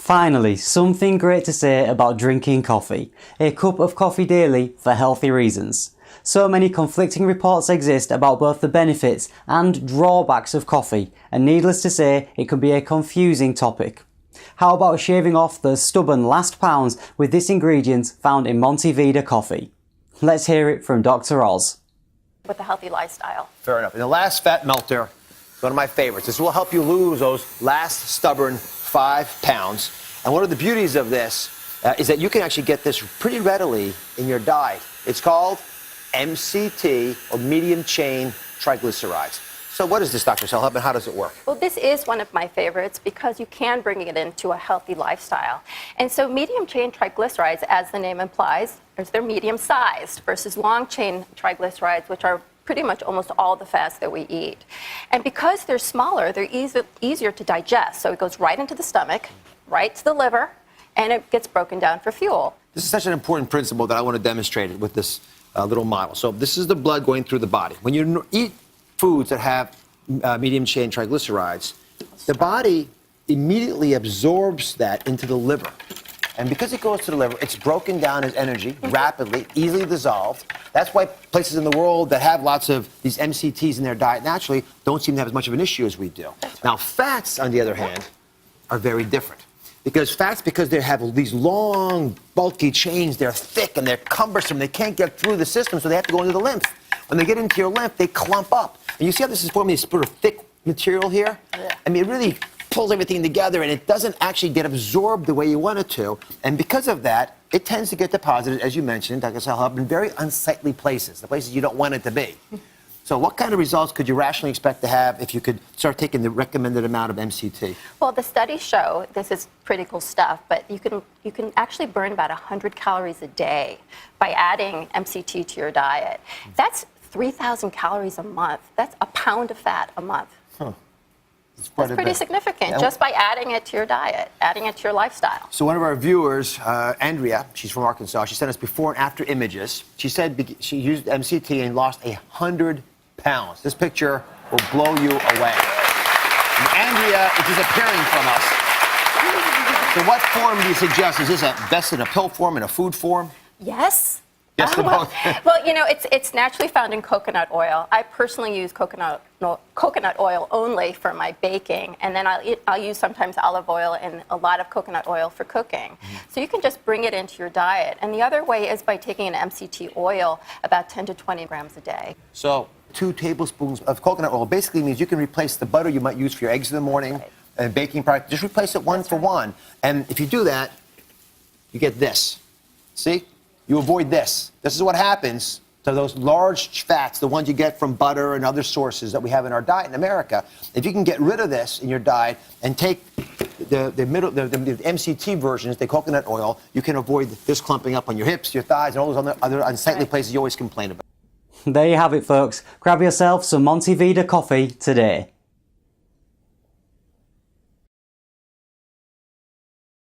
Finally, something great to say about drinking coffee. A cup of coffee daily for healthy reasons. So many conflicting reports exist about both the benefits and drawbacks of coffee, and needless to say, it can be a confusing topic. How about shaving off those stubborn last pounds with this ingredient found in MontaVida Coffee? Let's hear it from Dr. Oz. With a healthy lifestyle. Fair enough. And the last fat melter, one of my favorites. This will help you lose those last stubborn 5 pounds. And one of the beauties of this is that you can actually get this pretty readily in your diet. It's called MCT, or medium chain triglycerides. So what is this, Dr. Selhub, and how does it work? Well, this is one of my favorites because you can bring it into a healthy lifestyle. And so medium chain triglycerides, as the name implies, they're medium sized versus long chain triglycerides, which are pretty much almost all the fats that we eat. And because they're smaller, they're easier to digest. So it goes right into the stomach, right to the liver, and it gets broken down for fuel. This is such an important principle that I want to demonstrate it with this little model. So this is the blood going through the body. When you eat foods that have medium chain triglycerides, the body immediately absorbs that into the liver. And because it goes to the liver, it's broken down as energy rapidly, easily dissolved. That's why places in the world that have lots of these MCTs in their diet naturally don't seem to have as much of an issue as we do. Now, fats, on the other hand, are very different. Because they have these long, bulky chains, they're thick and they're cumbersome. They can't get through the system, so they have to go into the lymph. When they get into your lymph, they clump up. And you see how this is forming this sort of thick material here? Yeah. I mean, it really pulls everything together, and it doesn't actually get absorbed the way you want it to. And because of that, it tends to get deposited, as you mentioned, Dr. Selhub, in very unsightly places, the places you don't want it to be. So what kind of results could you rationally expect to have if you could start taking the recommended amount of MCT? Well, the studies show, this is pretty cool stuff, but you can actually burn about 100 calories a day by adding MCT to your diet. That's 3,000 calories a month. That's a pound of fat a month. Huh. That's pretty significant, just by adding it to your diet, adding it to your lifestyle. So one of our viewers, Andrea, she's from Arkansas, she sent us before and after images. She said she used MCT and lost 100 pounds. This picture will blow you away. And Andrea is disappearing from us. So what form do you suggest? Is this best in a pill form, in a food form? Yes. Yes to both. Well, you know, it's naturally found in coconut oil. I personally use coconut oil only for my baking, and then I'll use sometimes olive oil and a lot of coconut oil for cooking. So you can just bring it into your diet. And the other way is by taking an MCT oil about 10 to 20 grams a day. So 2 tablespoons of coconut oil basically means you can replace the butter you might use for your eggs in the morning and baking product. Just replace it one for one. And if you do that, you get this. See? You avoid this. This is what happens to those large fats, the ones you get from butter and other sources that we have in our diet in America. If you can get rid of this in your diet and take the MCT versions, the coconut oil, you can avoid this clumping up on your hips, your thighs, and all those other unsightly places you always complain about. There you have it, folks. Grab yourself some MontaVida Coffee today.